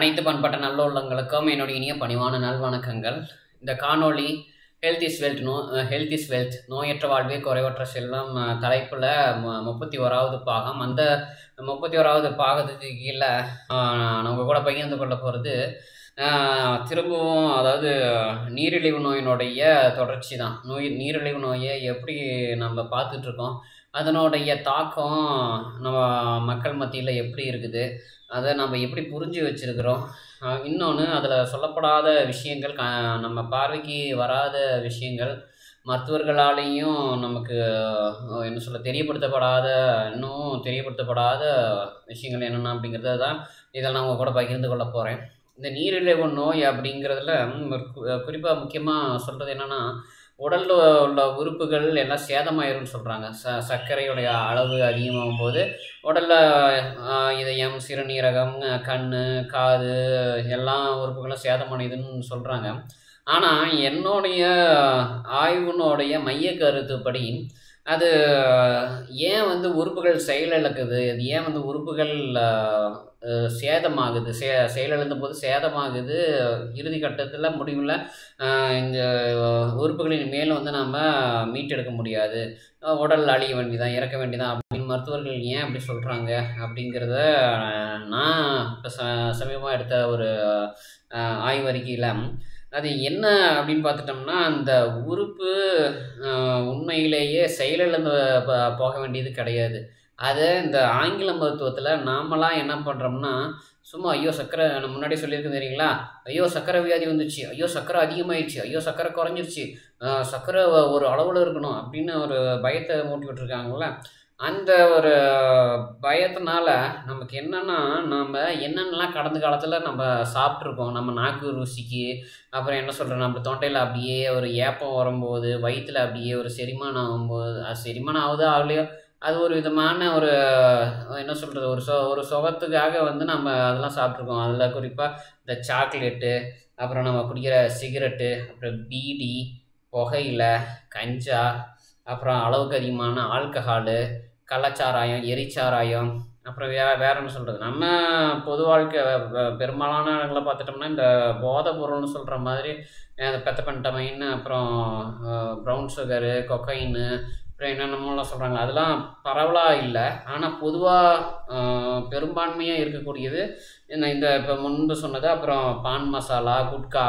அனைத்து பண்பட்ட நல்லுள்ளங்களுக்கும் என்னுடைய இனிய பணிவான நல்வணக்கங்கள். இந்த காணொளி ஹெல்த் இஸ் வெல்த், நோயற்ற வாழ்வே குறைவற்ற செல்வம் தலைப்பில் 31வது பாகம். அந்த 31வது பாகத்துக்கு கீழே நம்ம கூட பகிர்ந்து கொள்ள போகிறது திரும்பவும், அதாவது நீரிழிவு நோயினுடைய தொடர்ச்சி தான். நீரிழிவு நோயை எப்படி நம்ம பார்த்துட்ருக்கோம், அதனுடைய தாக்கம் நம்ம மக்கள் மத்தியில் எப்படி இருக்குது, அதை நம்ம எப்படி புரிஞ்சு வச்சுருக்கிறோம். இன்னொன்று, அதில் சொல்லப்படாத விஷயங்கள், நம்ம பார்வைக்கு வராத விஷயங்கள், மருத்துவர்களாலேயும் நமக்கு இன்னும் தெரியப்படுத்தப்படாத விஷயங்கள் என்னென்ன அப்படிங்கிறத தான் இதில் நான் உங்கள் கூட பகிர்ந்து கொள்ள போகிறேன். இந்த நீரிழிவு நோய் அப்படிங்கிறதுல குறிப்பாக முக்கியமாக சொல்கிறது என்னென்னா, உடலில் உள்ள உறுப்புகள் எல்லாம் சேதமாயிரும்னு சொல்கிறாங்க. சர்க்கரையுடைய அளவு அதிகமாகும் போது உடலில் இதயம், சிறுநீரகம், கண், காது எல்லா உறுப்புகளும் சேதமடையுதுன்னு சொல்கிறாங்க. ஆனால் என்னுடைய ஆய்வினுடைய மைய கருத்துப்படி அது ஏன் உறுப்புகள் செயலிழக்குது, அது ஏன் உறுப்புகள் சேதமாகுது, செயலிழந்த போது சேதமாகுது, இறுதி கட்டத்தில் முடிவில் இந்த உறுப்புகளின் மேலும் நம்ம மீட்டெடுக்க முடியாது, உடல் அழிய வேண்டியதான், இறக்க வேண்டியதான் அப்படின்னு மருத்துவர்கள் ஏன் அப்படி சொல்கிறாங்க அப்படிங்கிறத நான் இப்போ சமீபமாக எடுத்த ஒரு ஆய்வறிக்கையில் அது என்ன அப்படின்னு பார்த்துட்டோம்னா, அந்த உறுப்பு உண்மையிலேயே செயலிழந்து போக வேண்டியது கிடையாது. அதை இந்த ஆங்கில மருத்துவத்தில் நாமெல்லாம் என்ன பண்ணுறோம்னா, சும்மா ஐயோ சர்க்கரை, நான் முன்னாடி சொல்லியிருக்கேன் தெரியுங்களா, ஐயோ சர்க்கரை வியாதி வந்துச்சு, ஐயோ சர்க்கரை அதிகமாகிடுச்சு, ஐயோ சர்க்கரை குறைஞ்சிருச்சு, சர்க்கரை ஒரு அளவில் இருக்கணும் அப்படின்னு ஒரு பயத்தை மூட்டி விட்டுருக்காங்கள. அந்த ஒரு பயத்தினால நமக்கு என்னென்னா, நம்ம என்னென்னலாம் கடந்த காலத்தில் நம்ம சாப்பிட்ருக்கோம், நம்ம நாக்கு ருசிக்கு, அப்புறம் நம்ம தொண்டையில் அப்படியே ஒரு ஏப்பம் வரும்போது, வயிற்றில் அப்படியே ஒரு செரிமானம் ஆகும்போது, அது செரிமானம் ஆகுதோ ஆகலையோ, அது ஒரு விதமான ஒரு ஒரு சுகத்துக்காக நம்ம அதெல்லாம் சாப்பிட்ருக்கோம். அதில் குறிப்பாக இந்த சாக்லேட்டு, அப்புறம் நம்ம குடிக்கிற சிகரெட்டு, அப்புறம் பீடி, புகையில, கஞ்சா, அப்புறம் அளவுக்கு அதிகமான ஆல்கஹாலு, கள்ளச்சாராயம், எரிச்சாராயம், அப்புறம் வேற என்ன சொல்கிறது, நம்ம பொது வாழ்க்கை பெரும்பாலான இடங்களை பார்த்துட்டோம்னா இந்த போதை பொருள்னு சொல்கிற மாதிரி பெத்தபென்டமைன், அப்புறம் ப்ரௌன் சுகரு, கொக்கைன்னு, அப்புறம் என்னென்னமோலாம் சொல்கிறாங்க. அதெல்லாம் பரவலாக இல்லை, ஆனால் பொதுவாக பெரும்பான்மையாக இருக்கக்கூடியது இந்த இப்போ முன்பு சொன்னது. அப்புறம் பான் மசாலா, குட்கா,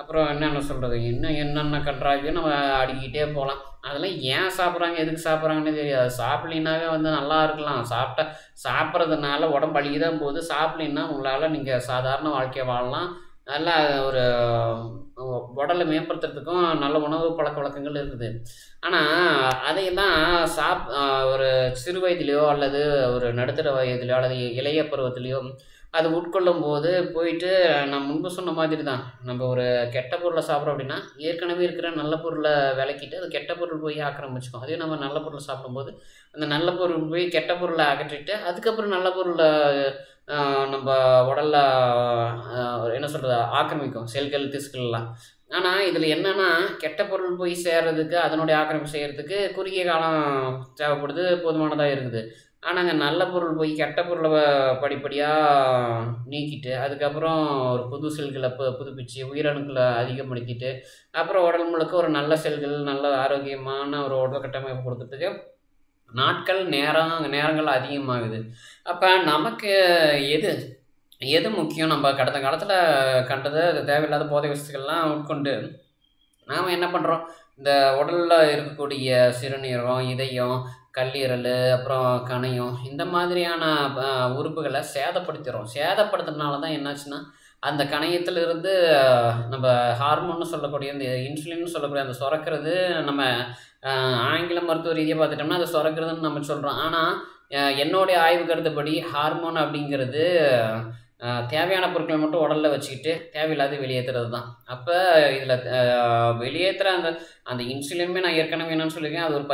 அப்புறம் என்னென்ன கன்றாவியோ நம்ம அடிக்கிட்டே போகலாம். அதெல்லாம் ஏன் சாப்பிட்றாங்க, எதுக்கு சாப்பிட்றாங்கன்னு தெரியாது. சாப்பிட்லினாவே நல்லா இருக்கலாம், சாப்பிட்றதுனால உடம்பு அழுகி தான் போகுது. சாப்பிட்லின்னா உங்களால் நீங்கள் சாதாரண வாழ்க்கையை வாழலாம், நல்லா ஒரு உடலை மேம்படுத்துறதுக்கும் நல்ல உணவு பழக்க வழக்கங்கள் இருக்குது. ஆனால் அதையெல்லாம் ஒரு சிறு வயதிலையோ அல்லது ஒரு நடுத்தர வயதிலையோ அல்லது இளைய பருவத்திலையோ அது உட்கொள்ளும் போது போயிட்டு, நான் முன்பு சொன்ன மாதிரி தான், நம்ம ஒரு கெட்ட பொருளை சாப்பிட்றோம் அப்படின்னா ஏற்கனவே இருக்கிற நல்ல பொருளை விளக்கிட்டு அது கெட்ட பொருள் போய் ஆக்கிரமிச்சுக்கும். அதே நம்ம நல்ல பொருளை சாப்பிடும்போது அந்த நல்ல பொருள் போய் கெட்ட பொருளை அகற்றிட்டு அதுக்கப்புறம் நல்ல பொருளை நம்ம உடலில் ஆக்கிரமிக்கும், செல்கள், திசுக்கள்லாம். ஆனால் இதில் என்னென்னா, கெட்ட பொருள் போய் சேர்றதுக்கு, அதனுடைய ஆக்கிரமிப்பு செய்கிறதுக்கு குறுகிய காலம் தேவைப்படுது, போதுமானதாக இருக்குது. ஆனால் அங்கே நல்ல பொருள் போய் கெட்ட பொருளை படிப்படியாக நீக்கிட்டு அதுக்கப்புறம் ஒரு புது செல்களை புதுப்பிச்சு உயிரணுக்களை அதிகப்படுத்திட்டு அப்புறம் உடல் முழுக்க ஒரு நல்ல செல்கள், நல்ல ஆரோக்கியமான ஒரு உடல் கட்டமைப்பு கொடுக்கறதுக்கு நேரங்கள் அதிகமாகுது. அப்போ நமக்கு எது முக்கியம்? நம்ம கடந்த காலத்தில் கண்டது தேவையில்லாத போதை வசதிகள்லாம் உட்கொண்டு நாம் என்ன பண்ணுறோம், இந்த உடலில் இருக்கக்கூடிய சிறுநீரகம், இதயம், கல்லீரல், அப்புறம் கணையம், இந்த மாதிரியான உறுப்புகளை சேதப்படுத்துறதுனால தான் என்னாச்சுன்னா, அந்த கணையத்திலிருந்து நம்ம ஹார்மோன்னு சொல்லக்கூடிய இந்த இன்சுலின்னு சொல்லக்கூடிய அந்த சுரக்கிறது, நம்ம ஆங்கில மருத்துவ ரீதியாக பார்த்துட்டோம்னா அது சுரக்கிறதுன்னு நம்ம சொல்கிறோம். ஆனால் என்னுடைய ஆய்வு கருத்துப்படி ஹார்மோன் அப்படிங்கிறது தேவையான பொருட்களை மட்டும் உடலில் வச்சுக்கிட்டு தேவையில்லாத வெளியேற்றுறது தான். அப்போ இதில் வெளியேற்றுற அந்த இன்சுலினுமே நான் ஏற்கனவே என்னென்னு சொல்லியிருக்கேன், அது ஒரு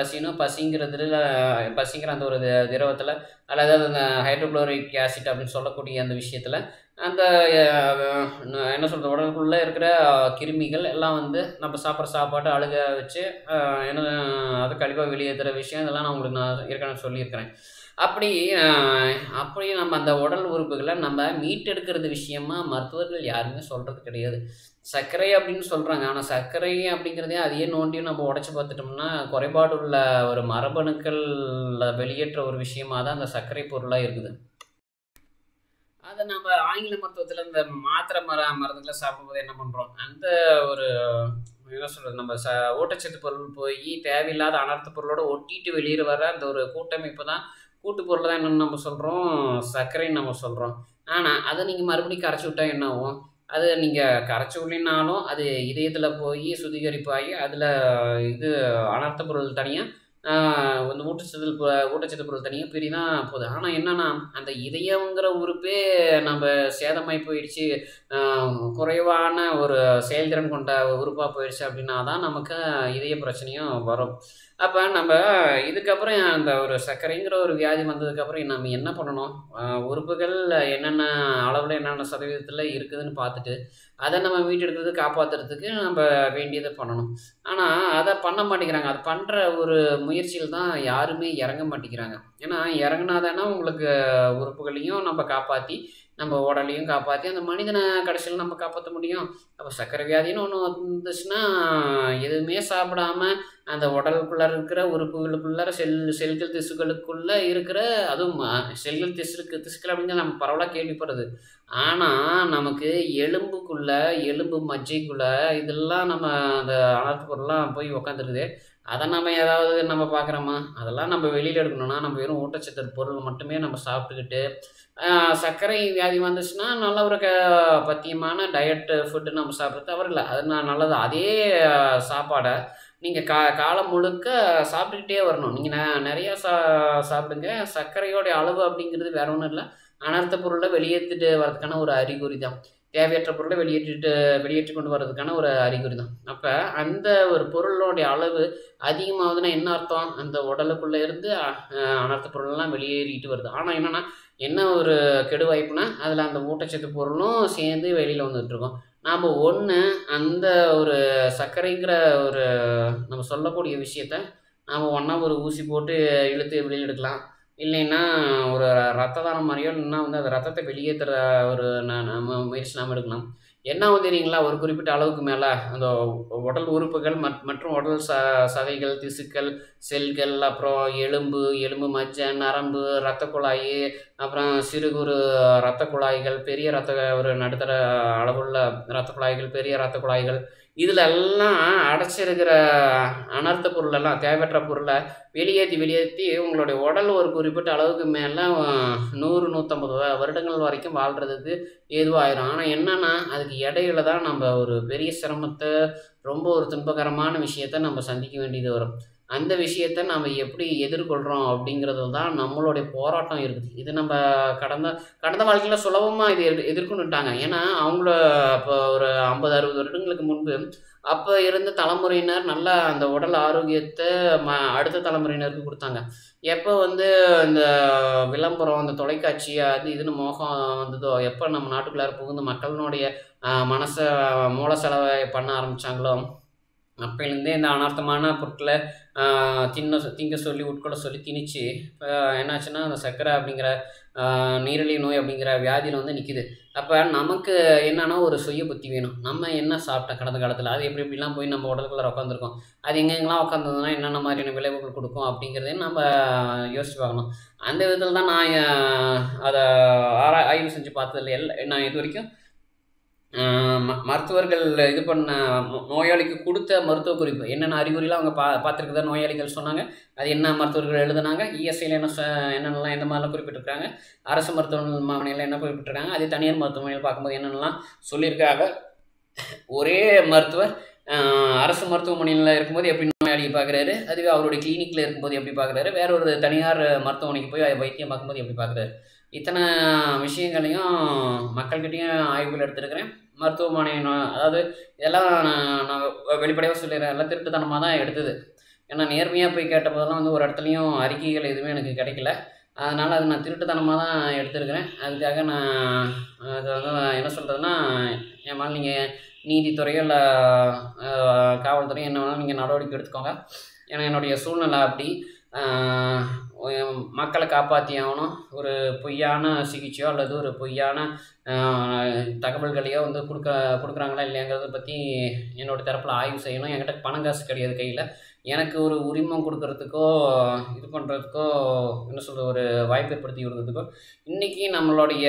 பசிங்கிற அந்த ஒரு திரவத்தில் அல்லது அந்த ஹைட்ரோக்ளோரிக் ஆசிட் அப்படின்னு சொல்லக்கூடிய அந்த விஷயத்தில் அந்த என்ன சொல்கிறது, உடலுக்குள்ளே இருக்கிற கிருமிகள் எல்லாம் வந்து நம்ம சாப்பிட்ற சாப்பாட்டை அழுக வச்சு என்ன அதை கழிவாக வெளியேற்றுற விஷயம் இதெல்லாம் நான் உங்களுக்கு ஏற்கனவே சொல்லியிருக்கிறேன். அப்படி அப்படி நம்ம அந்த உடல் உறுப்புகளை நம்ம மீட்டெடுக்கிறது விஷயமா மருத்துவர்கள் யாருமே சொல்கிறது கிடையாது. சர்க்கரை அப்படின்னு சொல்கிறாங்க. ஆனால் சர்க்கரை அப்படிங்கிறதே அதையே நோண்டியும் நம்ம உடச்சி பார்த்துட்டோம்னா குறைபாடு உள்ள ஒரு மரபணுக்கள் வெளியேற்ற ஒரு விஷயமா தான் அந்த சர்க்கரை பொருளாக இருக்குது. அதை நம்ம ஆங்கில மருத்துவத்தில் இந்த மாத்திரை மருந்துகளை சாப்பிடும்போது என்ன பண்ணுறோம், அந்த ஒரு என்ன சொல்கிறது, நம்ம ஊட்டச்சத்து பொருள் போய் தேவையில்லாத அனர்த்த பொருளோட ஒட்டிட்டு வெளியே வர அந்த ஒரு கூட்டமைப்பு தான், கூட்டு பொருள் தான் என்னென்னு நம்ம சொல்கிறோம், சர்க்கரைன்னு நம்ம சொல்கிறோம். ஆனால் அதை நீங்கள் மறுபடியும் கரைச்சி விட்டா என்ன ஆகும், அது நீங்கள் கரைச்சி விடலினாலும் அது இதயத்தில் போய் சுத்திகரிப்பாகி அதில் இது அனர்த்த பொருள் தனியாக வந்து ஊட்டச்சத்து பொருள் தனியாக பிரி தான் போகுது. ஆனால் என்னென்னா அந்த இதயங்கிற உறுப்பே நம்ம சேதமாகி போயிடுச்சு, குறைவான ஒரு செயல்திறன் கொண்ட உறுப்பாக போயிடுச்சு அப்படின்னா தான் நமக்கு இதய பிரச்சனையும் வரும். அப்போ நம்ம இதுக்கப்புறம் அந்த ஒரு சர்க்கரைங்கிற ஒரு வியாதி வந்ததுக்கப்புறம் நம்ம என்ன பண்ணணும், உறுப்புகள் என்னென்ன அளவில் என்னென்ன சதவீதத்தில் இருக்குதுன்னு பார்த்துட்டு அதை நம்ம மீட்டெடுக்கிறது காப்பாற்றுறதுக்கு நம்ம வேண்டியதை பண்ணணும். ஆனால் அதை பண்ண மாட்டேங்கிறாங்க. அது பண்ணுற ஒரு முயற்சியில் தான் யாருமே இறங்க மாட்டேங்கிறாங்க. ஏன்னா இறங்குனாதானே உங்களுக்கு உறுப்புகளையும் நம்ம காப்பாற்றி நம்ம உடலையும் காப்பாற்றி அந்த மனிதனை கடைசியில் நம்ம காப்பாற்ற முடியும். அப்போ சர்க்கரை வியாதின்னு ஒன்று வந்துச்சுன்னா எதுவுமே சாப்பிடாம அந்த உடலுக்குள்ளே இருக்கிற உறுப்புகளுக்குள்ளார செல்கள் திசுக்களுக்குள்ளே இருக்கிற, அதுவும் செல்கள் திசுக்கள் அப்படிங்கிறது நம்ம பரவலாக கேள்விப்படுறது. ஆனால் நமக்கு எலும்பு மஜ்ஜைக்குள்ளே இதெல்லாம் நம்ம அந்த அனர்த்த பொருள்லாம் போய் உக்காந்துருக்குது. அதை நம்ம ஏதாவது நம்ம பார்க்குறோமா, அதெல்லாம் நம்ம வெளியில் எடுக்கணும்னா நம்ம வெறும் ஊட்டச்சத்து பொருள் மட்டுமே நம்ம சாப்பிட்டுக்கிட்டு சர்க்கரை வியாதி வந்துச்சுன்னா நல்ல ஒரு பத்தியமான டயட்டு ஃபுட்டு நம்ம சாப்பிட்றது தவறில்லை, அது நல்லது. அதே சாப்பாடை நீங்கள் காலம் முழுக்க சாப்பிட்டுக்கிட்டே வரணும். நீங்கள் நிறையா சாப்பிடுங்க. சர்க்கரையோடைய அளவு அப்படிங்கிறது வேற ஒன்றும் இல்லை, அனர்த்த பொருளை வெளியேற்றிட்டு வர்றதுக்கான ஒரு அறிகுறி தான். தேவையற்ற பொருளை வெளியேற்றி கொண்டு வர்றதுக்கான ஒரு அறிகுறி தான். அப்போ அந்த ஒரு பொருளுடைய அளவு அதிகமாகுதுன்னா என்ன அர்த்தம், அந்த உடலுக்குள்ளே இருந்து அனர்த்த பொருள்லாம் வெளியேறிட்டு வருது. ஆனால் என்னென்னா என்ன ஒரு கெடு வாய்ப்புனா அதில் அந்த ஊட்டச்சத்து பொருளும் சேர்ந்து வெளியில் வந்துட்டுருக்கோம். நாம் அந்த ஒரு சர்க்கரைங்கிற ஒரு நம்ம சொல்லக்கூடிய விஷயத்த நாம் ஒன்றா ஒரு ஊசி போட்டு இழுத்து வெளியில் எடுக்கலாம், இல்லைன்னா ஒரு ரத்த தானம் மாதிரியோ, இல்லைன்னா வந்து அந்த ரத்தத்தை வெளியேற்றுற ஒரு நம்ம முயற்சி நாம் எடுக்கலாம். என்ன ஆகும் தெரியுங்களா, ஒரு குறிப்பிட்ட அளவுக்கு மேலே அந்த உடல் உறுப்புகள் மற்றும் உடல் சதைகள், திசுக்கள், செல்கள், அப்புறம் எலும்பு மஜ்ஜை, நரம்பு, இரத்த குழாய், அப்புறம் சிறு குறு இரத்த குழாய்கள், பெரிய ஒரு நடுத்தர அளவுள்ள இரத்த குழாய்கள், பெரிய இரத்த குழாய்கள், இதில் எல்லாம் அடைச்சிருக்கிற அனர்த்த பொருளெல்லாம், தேவையற்ற பொருளை வெளியேற்றி உங்களுடைய உடல் ஒரு குறிப்பிட்ட அளவுக்கு மேலே 100-150 வருடங்கள் வரைக்கும் வாழ்கிறதுக்கு ஏதுவாகிடும். ஆனால் என்னென்னா அதுக்கு இடையில தான் நம்ம ஒரு பெரிய சிரமத்தை, ரொம்ப ஒரு துன்பகரமான விஷயத்தை நம்ம சந்திக்க வேண்டியது வரும். அந்த விஷயத்தை நம்ம எப்படி எதிர்கொள்கிறோம் அப்படிங்கிறது தான் நம்மளுடைய போராட்டம் இருக்குது. இது நம்ம கடந்த வாழ்க்கையில் சுலபமாக இது எதிர்கொண்டுட்டாங்க. ஏன்னா அவங்கள இப்போ ஒரு 50-60 வருடங்களுக்கு முன்பு அப்போ இருந்த தலைமுறையினர் நல்லா அந்த உடல் ஆரோக்கியத்தை அடுத்த தலைமுறையினருக்கு கொடுத்தாங்க. எப்போ வந்து இந்த விளம்பரம், அந்த தொலைக்காட்சி அது இதுன்னு மோகம் வந்ததோ, எப்போ நம்ம நாட்டுக்குள்ளார புகுந்து மக்களினுடைய மனசை மூல செலவை பண்ண ஆரம்பித்தாங்களோ, அப்போலேருந்தே இந்த அனர்த்தமான பொருட்களை திங்க சொல்லி உட்கொள்ள சொல்லி திணிச்சு என்னாச்சுன்னா அந்த சர்க்கரை அப்படிங்கிற நீரிழிவு நோய் அப்படிங்கிற வியாதியில் வந்து நிற்கிது. அப்போ நமக்கு என்னன்னா ஒரு சுய புத்தி வேணும். நம்ம என்ன சாப்பிட்டோம் கடந்த காலத்தில், அது எப்படிலாம் போய் நம்ம உடலுக்குள்ளே உட்காந்துருக்கோம், அது எங்கெங்கெல்லாம் உட்காந்துருந்தோன்னா என்னென்ன மாதிரியான விளைவுகள் கொடுக்கும் அப்படிங்கிறதையும் நம்ம யோசிச்சு பார்க்கணும். அந்த விதத்தில் தான் நான் அதை ஆய்வு செஞ்சு பார்த்ததில்லை. நான் இது வரைக்கும் மருத்துவர்கள் இது பண்ண நோயாளிக்கு கொடுத்த மருத்துவ குறிப்பு என்னென்ன அறிகுறிலாம் அவங்க பார்த்துருக்குதா நோயாளிகள் சொன்னாங்க, அது என்ன மருத்துவர்கள் எழுதுனாங்க, இஎஸ்ஐயில் என்னென்னலாம் எந்த மாதிரிலாம் குறிப்பிட்டிருக்காங்க, அரசு மருத்துவமனையில் என்ன குறிப்பிட்டிருக்காங்க, அதே தனியார் மருத்துவமனையில் பார்க்கும்போது என்னென்னலாம் சொல்லியிருக்காங்க. ஒரே மருத்துவர் அரசு மருத்துவமனையில் இருக்கும்போது எப்படி நோயாளியை பார்க்குறாரு, அதுவே அவருடைய கிளினிக்கில் இருக்கும்போது எப்படி பார்க்குறாரு, வேற ஒரு தனியார் மருத்துவமனைக்கு போய் வைத்தியம் பார்க்கும்போது எப்படி பார்க்குறாரு, இத்தனை விஷயங்களையும் மக்கள்கிட்டையும் ஆய்வுகள் எடுத்துருக்கிறேன். மருத்துவமனை அதாவது இதெல்லாம் நான் வெளிப்படையாக சொல்லிடுறேன், எல்லாம் திருட்டுத்தனமாக தான் எடுத்தது. ஏன்னா நேர்மையாக போய் கேட்ட போதெல்லாம் வந்து ஒரு இடத்துலையும் அறிக்கைகள் எதுவுமே எனக்கு கிடைக்கல. அதனால் அது நான் திருட்டுத்தனமாக தான் எடுத்திருக்கிறேன். அதுக்காக நான் அது வந்து நான் என்ன சொல்கிறதுன்னா, என் மேலே நீங்கள் நீதித்துறையோ இல்லை காவல்துறையோ என்ன வேணாலும் நீங்கள் நடவடிக்கை எடுத்துக்கோங்க. ஏன்னா என்னுடைய சூழ்நிலை அப்படி. மக்களை காப்பாற்றி ஆகணும். ஒரு பொய்யான சிகிச்சையோ அல்லது ஒரு பொய்யான தகவல்களையோ வந்து கொடுக்குறாங்களா இல்லையாங்கிறத பற்றி என்னோடய தரப்பில் ஆய்வு செய்யணும். என்கிட்ட பணம் காசு கிடையாது கையில். எனக்கு ஒரு உரிமம் கொடுக்கறதுக்கோ இது பண்ணுறதுக்கோ என்ன சொல்கிறது, ஒரு வாய்ப்பு ஏற்படுத்தி கொடுக்கறதுக்கோ இன்றைக்கி நம்மளுடைய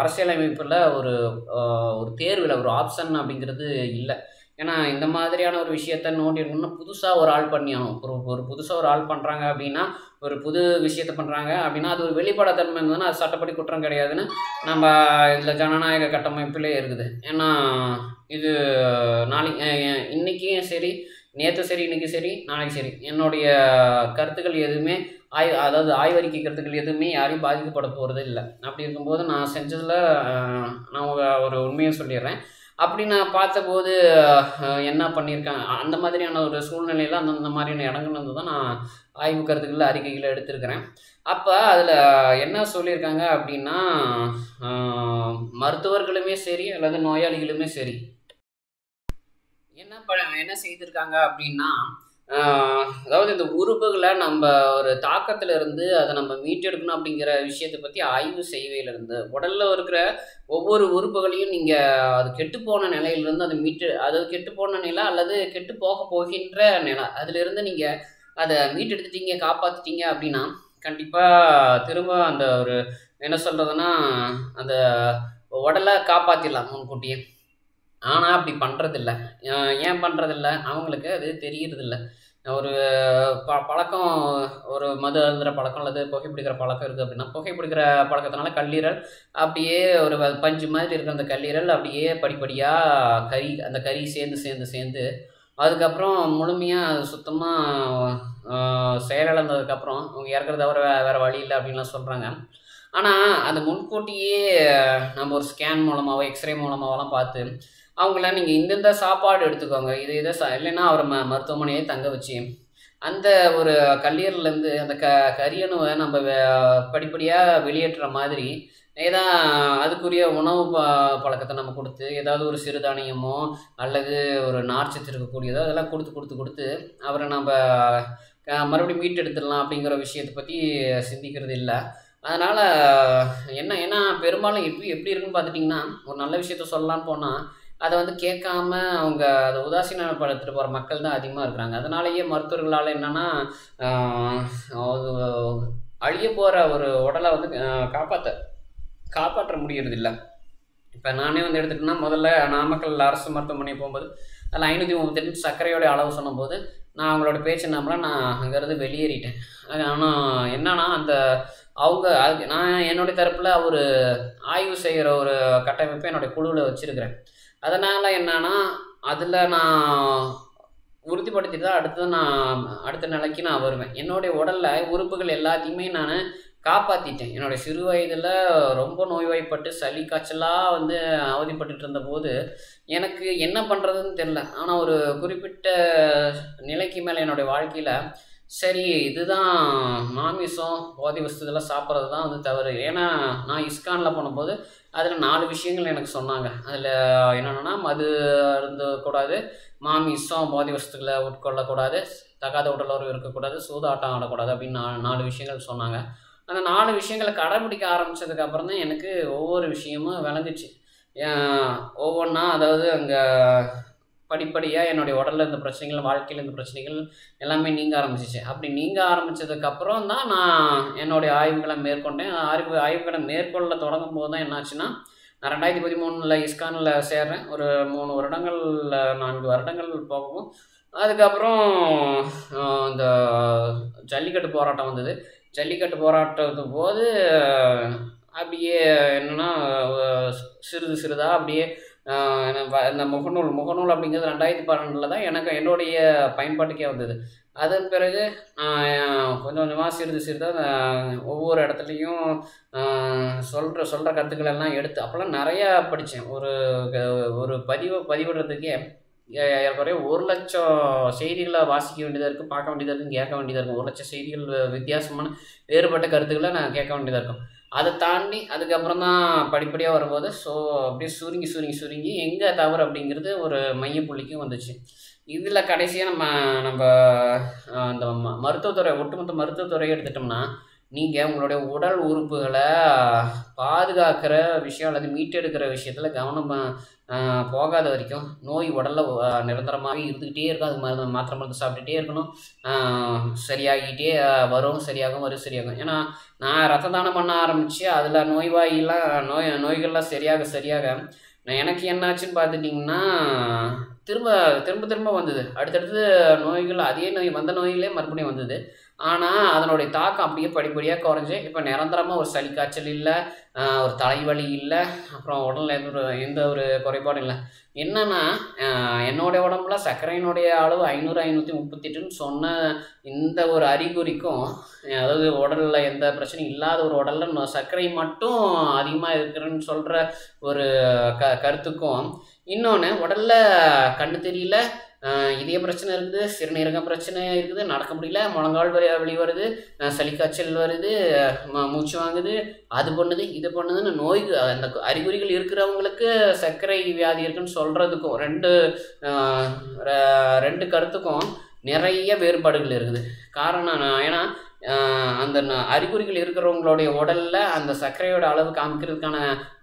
அரசியலமைப்பில் ஒரு தேர்வில் ஒரு ஆப்ஷன் அப்படிங்கிறது இல்லை. ஏன்னா இந்த மாதிரியான ஒரு விஷயத்த நோண்டி இருக்கணும்னா புதுசாக ஒரு ஆள் பண்ணி ஆகணும். ஒரு புதுசாக ஒரு ஆள் பண்ணுறாங்க அப்படின்னா, ஒரு புது விஷயத்த பண்ணுறாங்க அப்படின்னா அது ஒரு வெளிப்படைத்தன்மை இருந்ததுன்னா அது சட்டப்படி குற்றம் கிடையாதுன்னு நம்ம இதில் ஜனநாயக கட்டமைப்பிலே இருக்குது. ஏன்னா இது நாளைக்கு இன்றைக்கும் சரி, நேற்று சரி, இன்றைக்கி சரி, நாளைக்கு சரி, என்னுடைய கருத்துக்கள் எதுவுமே அதாவது ஆய்வறிக்கை கருத்துக்கள் எதுவுமே யாரையும் பாதிக்கப்பட போகிறது இல்லை. அப்படி இருக்கும்போது நான் செஞ்சதில் நான் ஒரு உண்மையை சொல்லிடுறேன். அப்படி நான் பார்த்தபோது என்ன பண்ணியிருக்காங்க அந்த மாதிரியான ஒரு சூழ்நிலையில் அந்த மாதிரியான இடங்கள் வந்து தான் நான் ஆய்வு கருத்துக்கள் அறிக்கைகளை எடுத்திருக்கிறேன். அப்போ அதில் என்ன சொல்லியிருக்காங்க அப்படின்னா, மருத்துவர்களுமே சரி அல்லது நோயாளிகளுமே சரி என்ன செய்திருக்காங்க அப்படின்னா, அதாவது இந்த உறுப்புகளை நம்ம ஒரு தாக்கத்தில் இருந்து அதை நம்ம மீட்டெடுக்கணும் அப்படிங்கிற விஷயத்தை பற்றி ஆய்வு செய்வையிலிருந்து உடலில் இருக்கிற ஒவ்வொரு உறுப்புகளையும் நீங்கள் அது கெட்டுப்போன நிலையிலிருந்து அதை அதாவது கெட்டுப்போன நிலை அல்லது கெட்டு போகின்ற நிலை அதிலிருந்து நீங்கள் அதை மீட்டெடுத்துட்டீங்க, காப்பாற்றிட்டீங்க அப்படின்னா கண்டிப்பாக திரும்ப அந்த ஒரு என்ன சொல்கிறதுன்னா அந்த உடலை காப்பாற்றிடலாம் முன்கூட்டியே. ஆனால் அப்படி பண்ணுறதில்ல. ஏன் பண்ணுறதில்ல? அவங்களுக்கு அது தெரியறதில்ல. ஒரு பழக்கம், ஒரு மது அருந்துகிற பழக்கம் அல்லது புகைப்பிடிக்கிற பழக்கம் இருக்குது அப்படின்னா, புகைப்பிடிக்கிற பழக்கத்தினால கல்லீரல் அப்படியே ஒரு பஞ்சு மாதிரி இருக்கிற அந்த கல்லீரல் அப்படியே படிப்படியாக அந்த கறி சேர்ந்து அதுக்கப்புறம் முழுமையாக அது சுத்தமாக செயலிழந்ததுக்கப்புறம் அவங்க இறக்குறத தவிர வேறு வழி இல்லை அப்படின்லாம் சொல்கிறாங்க. ஆனால் அது முன்கூட்டியே நம்ம ஒரு ஸ்கேன் மூலமாகவோ எக்ஸ்ரே மூலமாகலாம் பார்த்து அவங்கள நீங்கள் இந்த சாப்பாடு எடுத்துக்கோங்க, இதை இல்லைன்னா அவரை மருத்துவமனையே தங்க வச்சு அந்த ஒரு கல்லீரல்லேருந்து அந்த கரியணுவை நம்ம படிப்படியாக வெளியேற்றுற மாதிரி அதுக்குரிய உணவு பழக்கத்தை நம்ம கொடுத்து ஏதாவது ஒரு சிறுதானியமோ அல்லது ஒரு நார்ச்சத்து இருக்கக்கூடியதோ அதெல்லாம் கொடுத்து அவரை நம்ம மறுபடியும் மீட்டெடுத்துடலாம் அப்படிங்கிற விஷயத்தை பற்றி சிந்திக்கிறது இல்லை. அதனால் ஏன்னா பெரும்பாலும் எப்படி இருக்குன்னு பார்த்துட்டிங்கன்னா, ஒரு நல்ல விஷயத்த சொல்லலான்னு போனால் அதை வந்து கேட்காம அவங்க அதை உதாசீனப்படுத்திட்டு போகிற மக்கள் தான் அதிகமாக இருக்கிறாங்க. அதனாலேயே மருத்துவர்களால் என்னென்னா அழிய போகிற ஒரு உடலை வந்து காப்பாற்ற முடியறதில்ல. இப்போ நானே வந்து எடுத்துக்கிட்டேன்னா, முதல்ல நாமக்கல் அரசு மருத்துவமனை போகும்போது அதில் 538 சர்க்கரையோடைய அளவு சொன்னபோது நான் அவங்களோட பேச்சு நம்பலாம், நான் அங்கேருந்து வெளியேறிட்டேன். ஆனால் என்னன்னா அதுக்கு நான் என்னுடைய தரப்பில் ஒரு ஆய்வு செய்கிற ஒரு கட்டமைப்பை என்னுடைய குழுவில் வச்சுருக்கிறேன். அதனால் என்னன்னா அதில் நான் உறுதிப்படுத்திட்டு தான் அடுத்த நிலைக்கு நான் வருவேன். என்னுடைய உடலில் உறுப்புகள் எல்லாத்தையுமே நான் காப்பாற்றிட்டேன். என்னுடைய சிறு வயதில் ரொம்ப நோய்வாய்ப்பட்டு சளி காய்ச்சலாக வந்து அவதிப்பட்டு இருந்தபோது எனக்கு என்ன பண்ணுறதுன்னு தெரில. ஆனால் ஒரு குறிப்பிட்ட நிலைக்கு மேலே என்னுடைய வாழ்க்கையில் சரி இதுதான் மாமிசம் போதை வஸ்து இதெல்லாம் சாப்பிட்றது தான் வந்து தவறு. ஏன்னா நான் இஸ்கானில் போனபோது அதில் 4 விஷயங்கள் எனக்கு சொன்னாங்க. அதில் என்னென்னா மது அருந்தக்கூடாது, மாமிசம் போதை வஸ்துக்களை உட்கொள்ளக்கூடாது, தகாத உடலுறவு இருக்கக்கூடாது, சூதாட்டம் ஆடக்கூடாது அப்படின்னு 4 விஷயங்கள் சொன்னாங்க. அந்த 4 விஷயங்களை கடைபிடிக்க ஆரம்பித்ததுக்கப்புறம் தான் எனக்கு ஒவ்வொரு விஷயமும் விளங்குச்சு. ஒவ்வொன்றா அதாவது அங்கே படிப்படியாக என்னுடைய உடலில் இருந்த பிரச்சனைகள், வாழ்க்கையில் இருந்த பிரச்சனைகள் எல்லாமே நீங்க ஆரம்பிச்சிச்சு. அப்படி நீங்க ஆரம்பித்ததுக்கப்புறம் தான் நான் என்னுடைய ஆய்வுகளை மேற்கொண்டேன். ஆய்வுகளை மேற்கொள்ள தொடங்கும் போது தான் என்னாச்சுன்னா, நான் 2013 இஸ்கானில் சேர்றேன். ஒரு 3 வருடங்கள் 4 வருடங்கள் போகவும் அதுக்கப்புறம் இந்த ஜல்லிக்கட்டு போராட்டம் வந்தது. ஜல்லிக்கட்டு போராட்டத்து போது அப்படியே என்னென்னா சிறிதாக அப்படியே இந்த முகநூல் அப்படிங்கிறது 2012 தான் என்னுடைய பயன்பாட்டுக்கே வந்தது. அதன் பிறகு கொஞ்சம் கொஞ்சமாக சிறிதாக ஒவ்வொரு இடத்துலையும் சொல்கிற கருத்துக்கள் எல்லாம் எடுத்து அப்போல்லாம் நிறையா படித்தேன். ஒரு பதிவிடுறதுக்கே ஏறக்குறைய 1,00,000 செய்திகளை வாசிக்க வேண்டியதாக இருக்குது, பார்க்க வேண்டியதாக இருக்கும், கேட்க வேண்டியதாக இருக்கும். 1,00,000 செய்திகள் வித்தியாசமான வேறுபட்ட கருத்துக்களை நான் கேட்க வேண்டியதாக இருக்கும். அதை தாண்டி அதுக்கப்புறம் தான் படிப்படியாக வரும்போது அப்படியே சுருங்கி எங்கே தவறு அப்படிங்கிறது ஒரு மையப்புள்ளிக்கும் வந்துச்சு. இதில் கடைசியாக நம்ம அந்த மருத்துவத்துறை, ஒட்டுமொத்த மருத்துவத்துறையை எடுத்துட்டோம்னா, நீங்கள் உங்களுடைய உடல் உறுப்புகளை பாதுகாக்கிற விஷயம் அல்லது மீட்டெடுக்கிற விஷயத்தில் கவனம் போகாத வரைக்கும் நோய் உடலில் நிரந்தரமாகவே இருந்துக்கிட்டே இருக்கும். அது மாத்திரை மருந்து சாப்பிட்டுட்டே இருக்கணும். சரியாகிட்டே வரும், சரியாகும். ஏன்னா நான் ரத்த தானம் பண்ண ஆரம்பித்து அதில் நோய்கள்லாம் சரியாக எனக்கு என்னாச்சுன்னு பார்த்துட்டிங்கன்னா திரும்ப வந்தது. அடுத்தடுத்து நோய்கள், அதே நோய் வந்த நோயிலே மறுபடியும் வந்தது. ஆனால் அதனுடைய தாக்கம் அப்படியே படிப்படியாக குறைஞ்சி இப்போ நிரந்தரமாக ஒரு சளி காய்ச்சல் இல்லை, ஒரு தலைவலி இல்லை, அப்புறம் உடலில் எந்த ஒரு குறைபாடும் இல்லை. என்னென்னா என்னுடைய உடம்புல சர்க்கரையினுடைய அளவு 500-538ன்னு சொன்ன இந்த ஒரு அறிகுறிக்கும், அதாவது உடலில் எந்த பிரச்சனையும் இல்லாத ஒரு உடலில் சர்க்கரை மட்டும் அதிகமாக இருக்குதுன்னு சொல்கிற ஒரு கருத்துக்கும், இன்னொன்று உடலில் கண்ணு தெரியல, இதய பிரச்சனை இருக்குது, சிறுநீரக பிரச்சனை இருக்குது, நடக்க முடியல, முழங்கால் வலி வருது, சளி காய்ச்சல் வருது, மூச்சு வாங்குது, அது பண்ணுது இது பண்ணுதுன்னு அந்த அறிகுறிகள் இருக்கிறவங்களுக்கு சர்க்கரை வியாதி இருக்குன்னு சொல்கிறதுக்கும் ரெண்டு கருத்துக்கும் நிறைய வேறுபாடுகள் இருக்குது. காரணம் ஏன்னா அந்த அறிகுறிகள் இருக்கிறவங்களுடைய உடலில் அந்த சர்க்கரையோட அளவு காமிக்கிறதுக்கான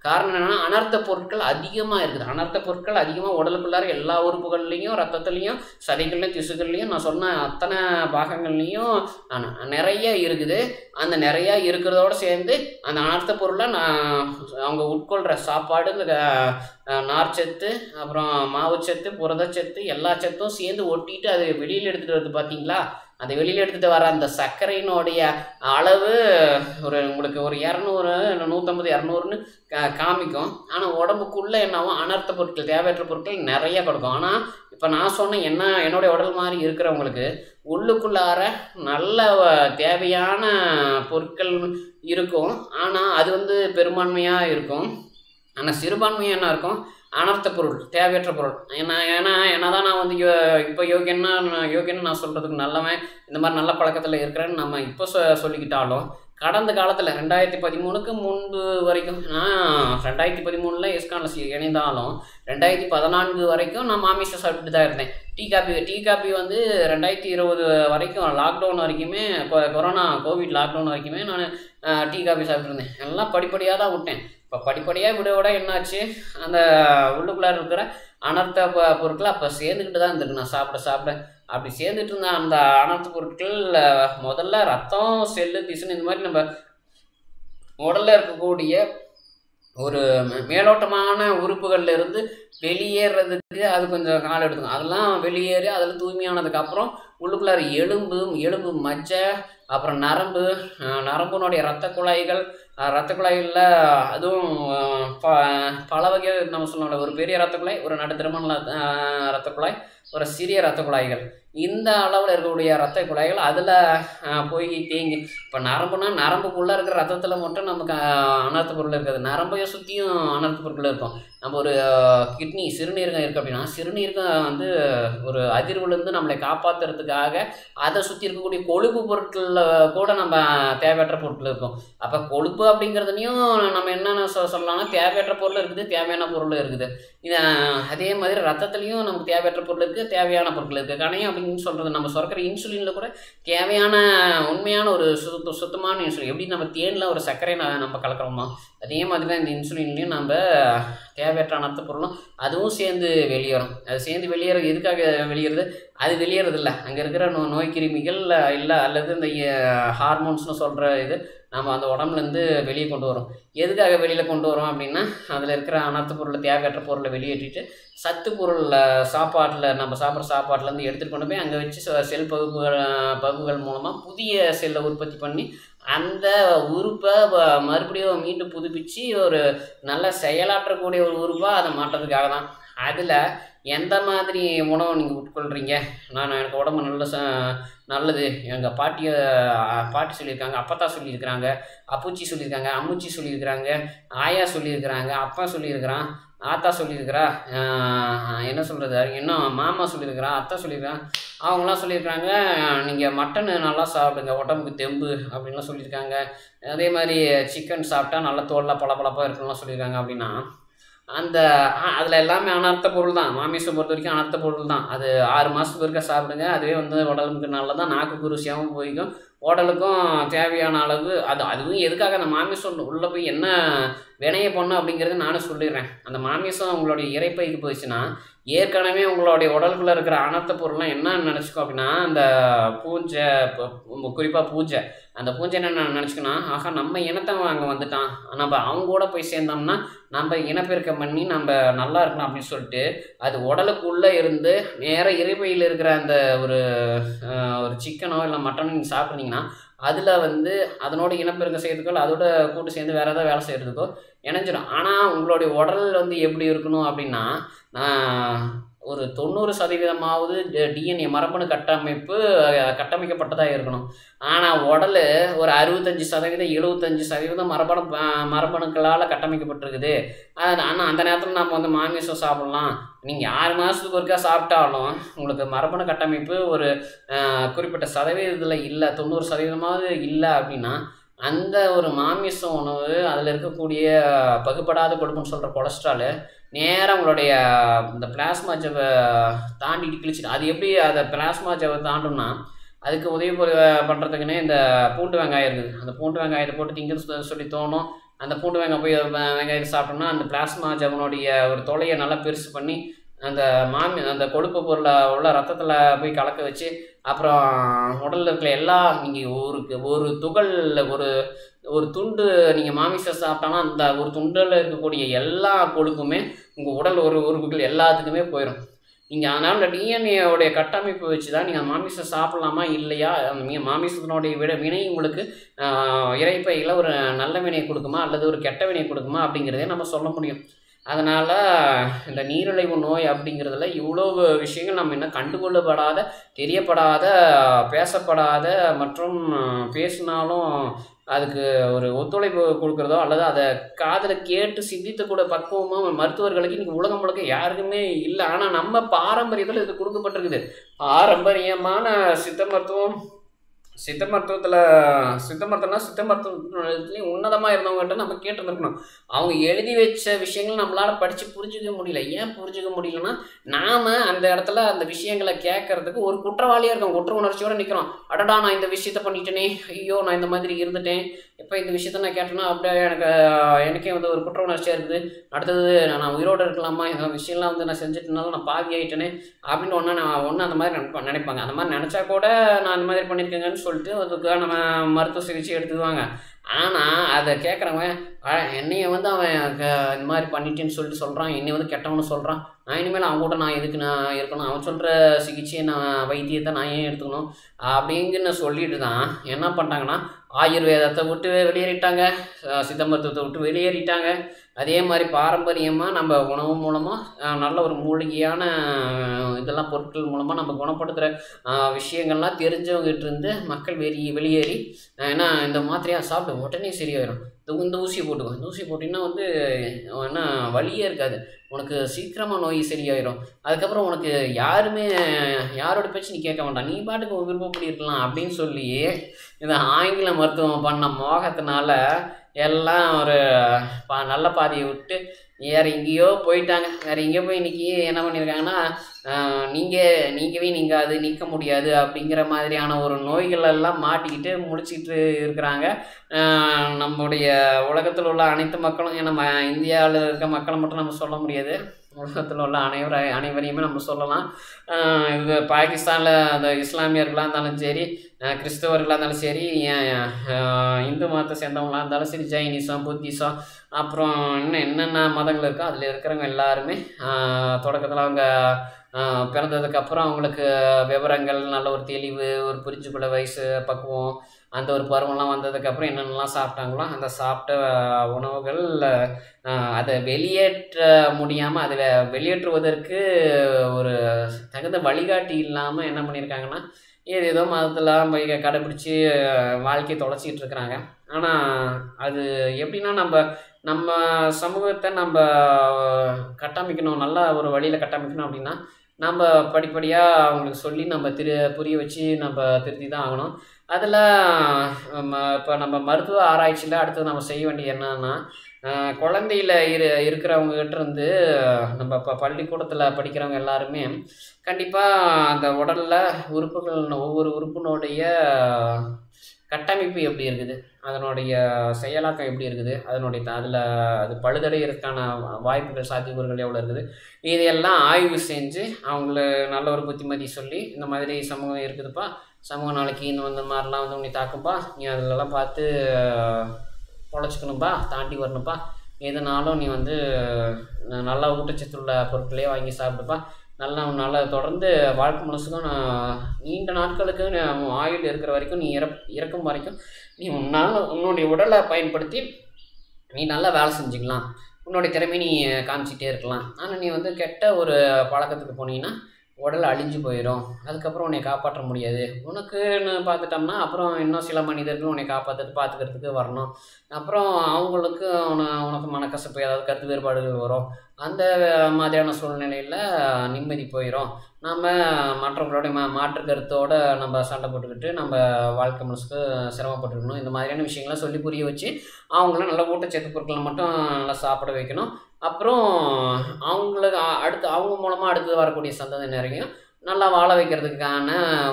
காரணம் என்னென்னா அனர்த்த பொருட்கள் அதிகமாக இருக்குது. அனர்த்த பொருட்கள் அதிகமாக உடலுக்குள்ளார எல்லா உறுப்புகள்லேயும், ரத்தத்துலேயும், சதைகள்லையும், திசுகள்லையும், நான் சொன்ன அத்தனை பாகங்கள்லேயும் நிறைய இருக்குது. அந்த நிறையா இருக்கிறதோடு சேர்ந்து அந்த அனர்த்த பொருளை அவங்க உட்கொள்கிற சாப்பாடு, இந்த நார்ச்சத்து, அப்புறம் மாவுச்சத்து, புரதச்சத்து, எல்லா சத்தும் சேர்ந்து ஒட்டிட்டு அது வெளியில் எடுத்துகிட்டு வருது. பார்த்தீங்களா? அந்த வெளியில் எடுத்துகிட்டு வர அந்த சர்க்கரையினுடைய அளவு உங்களுக்கு ஒரு 200, 150, 200ன்னு காமிக்கும். ஆனால் உடம்புக்குள்ளே என்னாவும் அனர்த்த பொருட்கள், தேவையற்ற பொருட்கள் நிறைய கொடுக்கும். ஆனால் இப்போ நான் சொன்ன என்னுடைய உடல் மாதிரி இருக்கிறவங்களுக்கு உள்ளுக்குள்ளார நல்ல தேவையான பொருட்கள் இருக்கும். ஆனால் அது பெரும்பான்மையாக இருக்கும். ஆனால் சிறுபான்மையாக என்ன இருக்கும்? அனர்த்த பொருள், தேவையற்ற பொருள். ஏன்னா என்னதான் நான் இப்போ யோகியன்னு நான் சொல்கிறதுக்கு நல்லவன், இந்த மாதிரி நல்ல பழக்கத்தில் இருக்கிறேன்னு நம்ம இப்போ சொல்லிக்கிட்டாலும், கடந்த காலத்தில் 2013க்கு முன்பு வரைக்கும், நான் 2013 இஸ்கானில் இணைந்தாலும் 2014 வரைக்கும் நான் மாமிசம் சாப்பிட்டு தான் இருந்தேன். டீ காபி 2020 வரைக்கும், லாக்டவுன் வரைக்குமே, கோவிட் லாக்டவுன் வரைக்குமே நான் டீ காபி சாப்பிட்ருந்தேன். எல்லாம் படிப்படியாக தான் விட்டேன். இப்போ படிப்படியாக விட என்னாச்சு, அந்த உள்ளுக்குள்ளார இருக்கிற அனர்த்த பொருட்கள் அப்போ சேர்ந்துக்கிட்டு தான் இருந்திருக்கு. நான் சாப்பிட அப்படி சேர்ந்துட்டு இருந்த அந்த அனர்த்த பொருட்கள் முதல்ல ரத்தம், செல்லு, திசுன்னு இந்த மாதிரி நம்ம உடலில் இருக்கக்கூடிய ஒரு மேலோட்டமான உறுப்புகளில் இருந்து வெளியேறதுக்கு அது கொஞ்சம் காலம் எடுத்துக்கும். அதெல்லாம் வெளியேறி அதில் தூய்மையானதுக்கப்புறம் உள்ளுக்குள்ளார எலும்பு, மஜ்ஜை, அப்புறம் நரம்புனுடைய இரத்த குழாய்களில் அதுவும் பல வகை நம்ம சொல்லணும். ஒரு பெரிய இரத்த குழாய், ஒரு நடுத்தரமான இரத்த குழாய், ஒரு சிறிய இரத்த குழாய்கள். இந்த அளவில் இருக்கக்கூடிய இரத்த குழாய்கள் அதில் போய் தேங்கி, இப்போ நரம்புக்குள்ளே இருக்கிற ரத்தத்தில் மட்டும் நமக்கு அனர்த்த பொருள் இருக்காது. நரம்பையை சுற்றியும் அனர்த்த பொருட்கள் இருக்கும். நம்ம ஒரு கிட்னி, சிறுநீரகம் இருக்குது அப்படின்னா, சிறுநீரகம் ஒரு அதிர்வுலேருந்து நம்மளை காப்பாற்றுறதுக்காக அதை சுற்றி இருக்கக்கூடிய கொழுப்பு பொருட்களில் கூட நம்ம தேவையற்ற பொருட்கள் இருக்கும். அப்போ கொழுப்பு அப்படிங்கிறதுலையும் நம்ம என்னென்ன சொல்லலாம்னா, தேவையற்ற பொருள் இருக்குது, தேவையான பொருள் இருக்குது. அதே மாதிரி ரத்தத்துலேயும் நமக்கு தேவையற்ற பொருள் இருக்குது, தேவையான பொருட்கள் இருக்குது. கணையம் அப்படின்னு சொல்கிறது, நம்ம சுரக்கிற இன்சுலினில் கூட தேவையான உண்மையான ஒரு சுத்தமான இன்சுலின். எப்படி நம்ம தேனில் ஒரு சர்க்கரை நம்ம கலக்கிறோமோ, அதே மாதிரி தான் இந்த இன்சுலின்லையும் நம்ம தேவையற்ற அனர்த்த பொருளும் அதுவும் சேர்ந்து வெளியேறும். அது சேர்ந்து எதுக்காக வெளியேறுது? அது வெளியேறதில்லை, அங்கே இருக்கிற நோய் கிருமிகள் இல்லை, அல்லது இந்த ஹார்மோன்ஸ்னு சொல்கிற இது நம்ம அந்த உடம்புலேருந்து வெளியே கொண்டு வரோம். எதுக்காக வெளியில் கொண்டு வரோம் அப்படின்னா, அதில் இருக்கிற அனர்த்த பொருளை, தேவையற்ற பொருளை வெளியேற்றிட்டு சத்து பொருளில் நம்ம சாப்பிட்ற சாப்பாட்டிலேருந்து எடுத்துகிட்டு கொண்டு போய் அங்கே வச்சு செல் பகுப்புகள் மூலமாக புதிய செல்லை உற்பத்தி பண்ணி அந்த உறுப்பை மறுபடியும் மீண்டும் புதுப்பித்து ஒரு நல்ல செயலாற்றக்கூடிய ஒரு உறுப்பாக அதை மாற்றத்துக்காக தான். அதில் எந்த மாதிரி உணவு நீங்கள் உட்கொள்கிறீங்க? எனக்கு உடம்பு நல்லது, எங்கள் பாட்டி சொல்லியிருக்காங்க, அப்பத்தா சொல்லியிருக்கிறாங்க, அப்பூச்சி சொல்லியிருக்காங்க, அம்முச்சி சொல்லியிருக்கிறாங்க, ஆயா சொல்லியிருக்கிறாங்க, அப்பா சொல்லியிருக்கிறான், ஆத்தா சொல்லியிருக்கிறா, என்ன சொல்கிறது, இன்னும் மாமா சொல்லியிருக்கிறான், அத்தை சொல்லியிருக்கிறான், அவங்களாம் சொல்லியிருக்கிறாங்க, நீங்கள் மட்டன் நல்லா சாப்பிடுங்க, உடம்புக்கு தெம்பு அப்படின்லாம் சொல்லியிருக்காங்க. அதே மாதிரி சிக்கன் சாப்பிட்டா நல்லா தோல்லாம் பளபளப்பாக இருக்குன்னுலாம் சொல்லியிருக்காங்க. அப்படின்னா அதில் எல்லாமே அனர்த்த பொருள் தான். மாமிசம் பொறுத்த வரைக்கும் அனர்த்த பொருள் தான். அது 6 மாதத்துக்கு ஒருக்கா சாப்பிடுங்க. அதுவே உடலுக்கு நல்லதான், நாக்குக்கு ருசியாகவும் போய்க்கும், உடலுக்கும் தேவையான அளவு. அதுவும் எதுக்காக அந்த மாமிசம் உள்ளே போய் என்ன வினையை பண்ணும் அப்படிங்கிறது நானும் சொல்லிடுறேன். அந்த மாமிசம் உங்களுடைய இறைப்பைக்கு போயிடுச்சுன்னா ஏற்கனவே உங்களுடைய உடலுக்குள்ளே இருக்கிற அனர்த்த பொருள்லாம் என்ன நினச்சிக்கோ அப்படின்னா, அந்த பூஞ்சை, குறிப்பாக பூஞ்சை, அந்த பூஞ்சை என்ன நினச்சிக்கணும், ஆகா நம்ம இனத்தை அங்கே வந்துட்டான், நம்ம அவங்க கூட போய் சேர்ந்தோம்னா நம்ம இனப்பெருக்கம் பண்ணி நம்ம நல்லா இருக்கலாம் அப்படின்னு சொல்லிட்டு அது உடலுக்குள்ளே இருந்து நேராக இறைப்பையில் இருக்கிற அந்த ஒரு சிக்கனோ இல்லை மட்டனோ நீங்கள் சாப்பிட்றீங்கன்னா அதில் அதனோட இனப்பெருக்கம் செய்கிறதுக்கோ அதோட கூட்டு சேர்ந்து வேறு ஏதாவது வேலை செய்கிறதுக்கோ இணைஞ்சிடும். ஆனால் உங்களுடைய உடல் எப்படி இருக்கணும் அப்படின்னா, ஒரு 90% டிஎன்ஏ மரபணு கட்டமைக்கப்பட்டதாக இருக்கணும். ஆனால் உடல் ஒரு 65% 75% மரபணுக்களால் கட்டமைக்கப்பட்டிருக்குது. ஆனால் அந்த நேரத்தில் நம்ம மாமிசம் சாப்பிட்லாம். நீங்கள் 6 மாதத்துக்கு ஒருக்கா சாப்பிட்டாலும் உங்களுக்கு மரபணு கட்டமைப்பு ஒரு குறிப்பிட்ட சதவீதத்தில் இல்லை, 90% இல்லை அப்படின்னா அந்த ஒரு மாமிச உணவு அதில் இருக்கக்கூடிய பகுப்படாத கொழுப்புன்னு சொல்கிற கொலஸ்ட்ராலு நேராக உங்களுடைய இந்த பிளாஸ்மா ஜவ்வை தாண்டிட்டு கிழிச்சிட்டு, அது எப்படி அதை பிளாஸ்மா ஜவ்வை தாண்டும்னா அதுக்கு உதவி பண்ணுறதுக்குன்னே இந்த பூண்டு வெங்காயம் இருக்குது. அந்த பூண்டு வெங்காயத்தை போட்டு திங்கன்னு சொல்லி தோணும். அந்த பூண்டு வெங்காயம் போய் வெங்காயத்தை சாப்பிட்டோம்னா அந்த பிளாஸ்மா ஜவ்வனுடைய ஒரு தொலையை நல்லா பெருசு பண்ணி அந்த கொழுப்பு பொருளை உள்ள ரத்தத்தில் போய் கலக்க வச்சு, அப்புறம் உடலில் இருக்கிற எல்லா நீங்கள் ஒரு துகளில் ஒரு துண்டு நீங்கள் மாமிசம் சாப்பிட்டானா அந்த ஒரு துண்டில் இருக்கக்கூடிய எல்லா கொழுப்புமே உங்கள் உடல் உறுப்புகள் எல்லாத்துக்குமே போயிடும். நீங்கள் அதனால் இந்த டிஎன்ஏவுடைய கட்டமைப்பு வச்சு தான் நீங்கள் மாமிசம் சாப்பிட்லாமா இல்லையா, மாமிசத்தினுடைய வினை உங்களுக்கு இறைப்பையில் ஒரு நல்ல வினையை கொடுக்குமா அல்லது ஒரு கெட்ட வினையை கொடுக்குமா அப்படிங்கிறதே நம்ம சொல்ல முடியும். அதனால் இந்த நீரிழிவு நோய் அப்படிங்கிறதுல இவ்வளோ விஷயங்கள் நம்ம இன்னும் கண்டுகொள்ளப்படாத, தெரியப்படாத, பேசப்படாத மற்றும் பேசினாலும் அதுக்கு ஒரு ஒத்துழைப்பு கொடுக்குறதோ அல்லது அதை காதில் கேட்டு சிந்தித்தக்கூட பக்குவமாக மருத்துவர்களுக்கு இன்றைக்கி உலகம் முழுக்க யாருக்குமே இல்லை. ஆனால் நம்ம பாரம்பரியத்தில் இது கொடுக்கப்பட்டிருக்குது. பாரம்பரியமான சித்த மருத்துவத்துலேயும் உன்னதமாக இருந்தவங்ககிட்ட நம்ம கேட்டுருந்துருக்கணும். அவங்க எழுதி வச்ச விஷயங்கள் நம்மளால் படித்து புரிஞ்சுக்க முடியல. ஏன் புரிஞ்சுக்க முடியலன்னா, நாம் அந்த இடத்துல அந்த விஷயங்களை கேட்கறதுக்கு ஒரு குற்றவாளியாக இருக்கோம், குற்ற உணர்ச்சியோடு நிற்கிறோம். அடடா நான் இந்த விஷயத்தை பண்ணிட்டேனே, ஐயோ நான் இந்த மாதிரி இருந்துட்டேன், இப்போ இந்த விஷயத்த நான் கேட்டேன்னா அப்படியே எனக்கே ஒரு குற்ற உணர்ச்சியாக இருக்குது. அடுத்தது நான் உயிரோடு இருக்கலாமா, இந்த விஷயம்லாம் நான் செஞ்சுட்டனால நான் பாவி ஆகிட்டேனே அப்படின்னு ஒன்று அந்த மாதிரி நினைப்பாங்க. அந்த மாதிரி நினச்சா கூட நான் அந்த மாதிரி பண்ணியிருக்கேங்கன்னு சொல்லிட்டு அதுக்காக நம்ம மருத்துவ சிகிச்சை எடுத்துக்குவாங்க. ஆனால் அதை கேட்குறவங்க என்னையை அவன் இந்த மாதிரி பண்ணிட்டேன்னு சொல்லிட்டு சொல்கிறான், என்னை கெட்டவனு சொல்கிறான், நான் இனிமேல் அவங்க கூட நான் எதுக்கு நான் இருக்கணும், அவன் சொல்கிற சிகிச்சையை வைத்தியத்தை நான் ஏன் எடுத்துக்கணும் அப்படிங்கன்னு சொல்லிட்டு தான் என்ன பண்ணிட்டாங்கன்னா ஆயுர்வேதத்தை விட்டு வெளியேறிட்டாங்க, சித்த மருத்துவத்தை விட்டு வெளியேறிட்டாங்க. அதே மாதிரி பாரம்பரியமாக நம்ம உணவு மூலமாக நல்ல ஒரு மூலிகையான இதெல்லாம் பொருட்கள் மூலமாக நம்ம குணப்படுத்துகிற விஷயங்கள்லாம் தெரிஞ்சவங்ககிட்ட இருந்து மக்கள் வெளியேறி ஏன்னா இந்த மாத்திரையாக சாப்பிட்டு உடனே சரியாயிடும், இந்த ஊசியை போட்டுக்கோ, இந்த ஊசியை போட்டிங்கன்னா என்ன வலியே இருக்காது, உனக்கு சீக்கிரமாக நோய் சரியாயிடும், அதுக்கப்புறம் உனக்கு யாரோட பேச்சு நீ கேட்க வேண்டாம், நீ பாட்டுக்கு விருப்பப்படி இருக்கலாம் அப்படின்னு சொல்லி இந்த ஆங்கில மருத்துவம் பண்ண மோகத்தினால எல்லாம் ஒரு நல்ல பாதையை விட்டு வேறு எங்கேயோ போயிட்டாங்க. வேறு எங்கேயோ போய் இன்றைக்கி என்ன பண்ணியிருக்காங்கன்னா, நீங்கவே நீக்க முடியாது அப்படிங்கிற மாதிரியான ஒரு நோய்களெல்லாம் மாட்டிக்கிட்டு முடிச்சிக்கிட்டு இருக்கிறாங்க. நம்முடைய உலகத்தில் உள்ள அனைத்து மக்களும், நம்ம இந்தியாவில் இருக்க மக்களை மட்டும் நம்ம சொல்ல முடியாது, உலகத்தில் உள்ள அனைவரையுமே நம்ம சொல்லலாம். இது பாகிஸ்தானில் அந்த இஸ்லாமியர்களாக இருந்தாலும் சரி, கிறிஸ்தவர்களாக இருந்தாலும் சரி, இந்து மதத்தை சேர்ந்தவங்களாக இருந்தாலும் சரி, ஜைனிசம், புத்திசம், அப்புறம் இன்னும் என்னென்ன மதங்கள் இருக்கோ அதில் இருக்கிறவங்க எல்லாருமே தொடக்கத்தில் அவங்க பிறந்ததுக்கப்புறம் அவங்களுக்கு விவரங்கள், நல்ல ஒரு தெளிவு, ஒரு புரிஞ்சுக்குள்ள வயசு, பக்குவம், அந்த ஒரு பருவம்லாம் வந்ததுக்கப்புறம் என்னென்னலாம் சாப்பிட்டாங்களோ அந்த சாப்பிட்ட உணவுகள் அதை வெளியேற்ற முடியாமல் அதை வெளியேற்றுவதற்கு ஒரு தகுந்த வழிகாட்டி இல்லாமல் என்ன பண்ணியிருக்காங்கன்னா ஏதோ மதத்தெல்லாம் போய் கடைப்பிடிச்சி வாழ்க்கையை தொலைச்சிக்கிட்டு இருக்கிறாங்க. ஆனால் அது எப்படின்னா நம்ம சமூகத்தை நம்ம கட்டமைக்கணும், நல்லா ஒரு வழியில் கட்டமைக்கணும் அப்படின்னா நம்ம படிப்படியாக அவங்களுக்கு சொல்லி நம்ம புரிய வச்சு நம்ம திருத்தி தான் ஆகணும். அதில் இப்போ நம்ம மருத்துவ ஆராய்ச்சியில் அடுத்தது நம்ம செய்ய வேண்டியது என்னன்னா, குழந்தையில் இருக்கிறவங்ககிட்ட இருந்து நம்ம இப்போ பள்ளிக்கூடத்தில் படிக்கிறவங்க எல்லாருமே கண்டிப்பாக அந்த உடலில் உறுப்புகள் ஒவ்வொரு உறுப்பினுடைய கட்டமைப்பு எப்படி இருக்குது, அதனுடைய செயலாக்கம் எப்படி இருக்குது, அதில் அது பழுதடைகிறதுக்கான வாய்ப்புகள் சாத்தியக்கூறுகள் எவ்வளோ இருக்குது, இதையெல்லாம் ஆய்வு செஞ்சு அவங்கள நல்ல ஒரு புத்திமதி சொல்லி இந்த மாதிரி சமூகம் இருக்குதுப்பா, சமூகம் நாளைக்கு இந்த மாதிரிலாம் வந்து உன்னை தாக்குப்பா, நீ அதிலெல்லாம் பார்த்து பொழைச்சிக்கணும்ப்பா, தாண்டி வரணும்ப்பா, எதுனாலும் நீ வந்து நல்லா ஊட்டச்சத்துள்ள பொருட்களே வாங்கி சாப்பிடுப்பா, நல்லா தொடர்ந்து வாழ்க்கை முழுசுக்கும் நீண்ட நாட்களுக்கு ஆயுள் இருக்கிற வரைக்கும் நீ இறக்கும் வரைக்கும் நீ உன்னுடைய உடலை பயன்படுத்தி நீ நல்லா வேலை செஞ்சுக்கலாம், உன்னுடைய திறமையை நீ காமிச்சிட்டே இருக்கலாம். ஆனால் நீ வந்து கெட்ட ஒரு பழக்கத்துக்கு போனீங்கன்னா உடல் அழிஞ்சு போயிடும், அதுக்கப்புறம் உன்னை காப்பாற்ற முடியாது. உனக்குன்னு பார்த்துட்டோம்னா அப்புறம் இன்னும் சில மனிதர்கள் உன்னை பார்த்துக்கிறதுக்கு வரணும். அப்புறம் அவங்களுக்கு உனக்கு மனக்கசப்பு ஏதாவது கருத்து வேறுபாடுகள் வரும். அந்த மாதிரியான சூழ்நிலையில் நிம்மதி போயிடும். நம்ம மற்றவங்களுடைய மாற்று கருத்தோடு நம்ம சண்டை போட்டுக்கிட்டு நம்ம வாழ்க்கை முழுசுக்கு சிரமப்பட்டுருக்கணும். இந்த மாதிரியான விஷயங்கள்லாம் சொல்லி புரிய வச்சு அவங்கள நல்ல ஊட்டச்சத்து பொருட்களை மட்டும் நல்லா சாப்பிட வைக்கணும். அப்புறம் அவங்களுக்கு அவங்க மூலமாக அடுத்து வரக்கூடிய சந்ததியினரையும் நல்லா வாழ வைக்கிறதுக்கான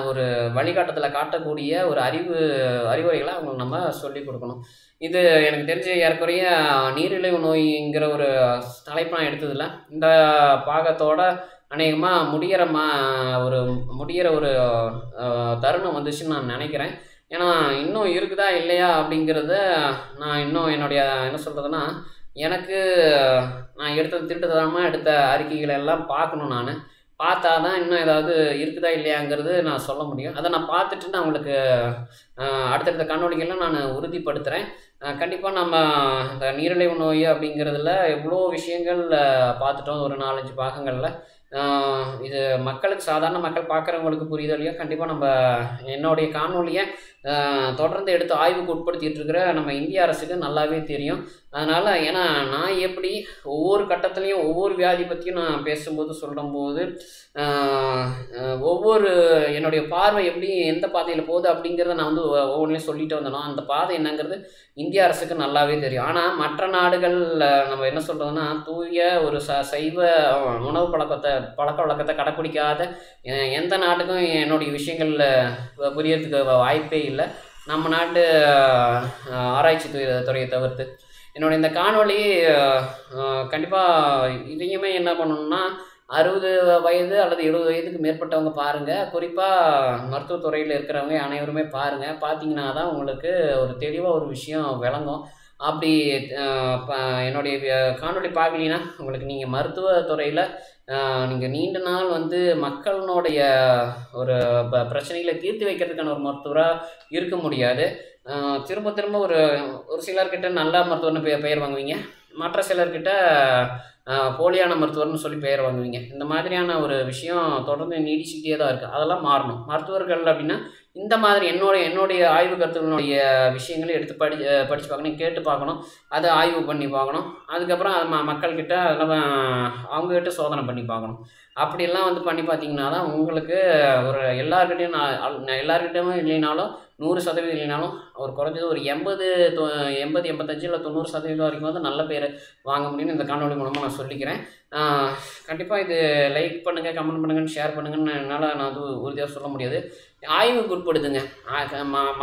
ஒரு வழிகாட்டத்தில் காட்டக்கூடிய ஒரு அறிவுரைகளை அவங்களுக்கு நம்ம சொல்லிக் கொடுக்கணும். இது எனக்கு தெரிஞ்ச ஏறக்குறைய நீரிழிவு நோய்ங்கிற ஒரு தலைப்பு நான் எடுத்ததில்ல. இந்த பாகத்தோட அநேகமாக முடிகிற ஒரு தருணம் வந்துச்சுன்னு நான் நினைக்கிறேன். ஏன்னா இன்னும் இருக்குதா இல்லையா அப்படிங்கிறத நான் இன்னும் என்னுடைய என்ன சொல்கிறதுன்னா, எனக்கு நான் திருட்டுத்தனமாக எடுத்த அறிக்கைகளை எல்லாம் பார்க்கணும். நான் பார்த்தா தான் இன்னும் ஏதாவது இருக்குதா இல்லையாங்கிறது நான் சொல்ல முடியும். அதை நான் பார்த்துட்டு நான் உங்களுக்கு அடுத்தடுத்த காணொளிகள்லாம் நான் உறுதிப்படுத்துகிறேன். கண்டிப்பாக நம்ம இந்த நீரிழிவு நோய் அப்படிங்கிறதுல எவ்வளோ விஷயங்கள் பார்த்துட்டோம் ஒரு 4-5 பாகங்களில். இது சாதாரண மக்கள் பார்க்குறவங்களுக்கு புரியுதோ இல்லையோ, கண்டிப்பாக நம்ம என்னுடைய காணொலியை தொடர்ந்து எடுத்து ஆய்வுக்கு உட்படுத்திகிட்டு இருக்கிற நம்ம இந்திய அரசுக்கு நல்லாவே தெரியும். அதனால் ஏன்னா நான் எப்படி ஒவ்வொரு கட்டத்துலேயும் ஒவ்வொரு வியாதி பற்றியும் நான் பேசும்போது சொல்லும்போது ஒவ்வொரு என்னுடைய பார்வை எப்படி எந்த பாதையில் போகுது அப்படிங்கிறத நான் வந்து ஒவ்வொன்றையும் சொல்லிட்டு வந்தேனோ, அந்த பாதை என்னங்கிறது இந்திய அரசுக்கு நல்லாவே தெரியும். ஆனால் மற்ற நாடுகளில் நம்ம என்ன சொல்கிறதுனா, தூய ஒரு சைவ உணவு பழக்க வழக்கத்தை கடைப்பிடிக்காத எந்த நாட்டுக்கும் என்னுடைய விஷயங்களில் புரியறதுக்கு வாய்ப்பே இல்லை, நம்ம நாட்டு ஆராய்ச்சி துறையை தவிர்த்து. என்னுடைய இந்த காணொளி கண்டிப்பாக இதையுமே என்ன பண்ணணும்னா 60 வயது அல்லது 70 வயதுக்கு மேற்பட்டவங்க பாருங்கள். குறிப்பாக மருத்துவத்துறையில் இருக்கிறவங்க அனைவருமே பாருங்கள். பார்த்தீங்கன்னா தான் உங்களுக்கு ஒரு தெளிவாக ஒரு விஷயம் விளங்கும். அப்படி என்னுடைய காணொளி பார்க்கலின்னா உங்களுக்கு நீங்கள் மருத்துவத்துறையில் நீங்கள் நீண்ட நாள் வந்து மக்களினுடைய ஒரு பிரச்சனைகளை தீர்த்து வைக்கிறதுக்கான ஒரு மருத்துவராக இருக்க முடியாது. திரும்ப ஒரு சிலர்கிட்ட நல்ல மருத்துவர்னு பெயர் வாங்குவீங்க, மற்ற சிலர்கிட்ட போலியான மருத்துவர்னு சொல்லி பெயர் வாங்குவீங்க. இந்த மாதிரியான ஒரு விஷயம் தொடர்ந்து நீடிச்சுக்கிட்டே தான் இருக்குது. அதெல்லாம் மாறணும். மருத்துவர்கள் அப்படின்னா இந்த மாதிரி என்னுடைய ஆய்வு கருத்துக்களுடைய விஷயங்களை எடுத்து படித்து பார்க்கணும், கேட்டு பார்க்கணும், அதை ஆய்வு பண்ணி பார்க்கணும். அதுக்கப்புறம் அது மக்கள்கிட்ட அதெல்லாம் அவங்கக்கிட்ட சோதனை பண்ணி பார்க்கணும். அப்படிலாம் வந்து பண்ணி பார்த்தீங்கன்னா தான் உங்களுக்கு ஒரு எல்லாருக்கிட்டையும் இல்லைனாலும் 100% இல்லைனாலும் ஒரு குறைஞ்சது ஒரு 80, 85 இல்லை 90% வரைக்கும் வந்து நல்ல பேர் வாங்க முடியும்னு இந்த காணொளி மூலமாக நான் சொல்லிக்கிறேன். கண்டிப்பாக இது லைக் பண்ணுங்கள், கமெண்ட் பண்ணுங்கன்னு, ஷேர் பண்ணுங்கன்னு என்னால் நான் அது உறுதியாக சொல்ல முடியாது. ஆய்வுக்கு உட்படுத்துங்க,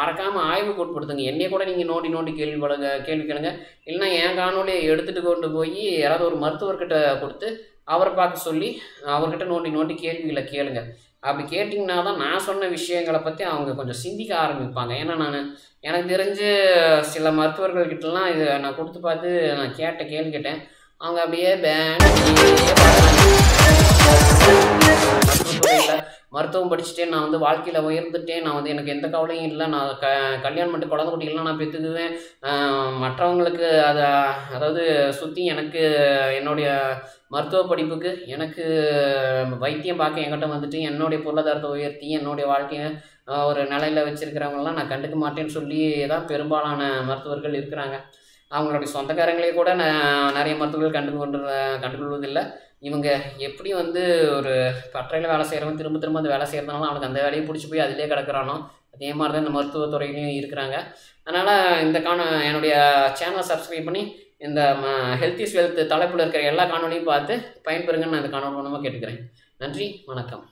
மறக்காமல் ஆய்வுக்கு உட்படுத்துங்க. என்னையே கூட நீங்கள் நோண்டி கேள்வி கேளுங்க. இல்லைன்னா என் காணொலியை எடுத்துகிட்டு கொண்டு போய் யாராவது ஒரு மருத்துவர்கிட்ட கொடுத்து அவரை பார்க்க சொல்லி அவர்கிட்ட நோண்டி கேள்விகளை கேளுங்க. அப்படி கேட்டிங்கன்னா தான் நான் சொன்ன விஷயங்களை பற்றி அவங்க கொஞ்சம் சிந்திக்க ஆரம்பிப்பாங்க. ஏன்னா எனக்கு தெரிஞ்சு சில மருத்துவர்கள்கிட்டலாம் இது நான் கொடுத்து பார்த்து நான் கேள்வி கேட்டேன். அவங்க அப்படியே மருத்துவம் படிச்சுட்டேன், நான் வந்து வாழ்க்கையில் உயர்ந்துட்டேன், நான் வந்து எனக்கு எந்த கவலையும் இல்லை, நான் கல்யாணம் பண்ணிட்டு குழந்தை குட்டிகள்லாம் நான் பெற்றுக்குவேன், மற்றவங்களுக்கு அதை அதாவது சுற்றி எனக்கு என்னுடைய மருத்துவ படிப்புக்கு எனக்கு வைத்தியம் பார்க்க என்கிட்ட வந்துட்டு என்னுடைய பொருளாதாரத்தை உயர்த்தி என்னுடைய வாழ்க்கையை ஒரு நிலையில் வச்சுருக்கிறவங்களாம் நான் கண்டுக்க மாட்டேன்னு சொல்லி தான் பெரும்பாலான மருத்துவர்கள் இருக்கிறாங்க. அவங்களுடைய சொந்தக்காரங்களே கூட நிறைய மருத்துவர்கள் கண்டுகொள்வதில்லை. இவங்க எப்படி வந்து ஒரு பட்டறையில் வேலை செய்கிறவங்க திரும்ப திரும்ப அந்த வேலை செய்கிறதுனால அவனுக்கு அந்த வேலையை பிடிச்சி போய் அதிலே கிடக்கிறானோ, அதே மாதிரி தான் இந்த மருத்துவத்துறையிலையும் இருக்கிறாங்க. அதனால் என்னுடைய சேனலை சப்ஸ்கிரைப் பண்ணி இந்த ஹெல்த் இஸ் வெல்த் தலைப்பில் இருக்கிற எல்லா காணொலியும் பார்த்து பயன்பெறுங்கன்னு நான் இந்த காணொலி மூலமாக கேட்டுக்கிறேன். நன்றி, வணக்கம்.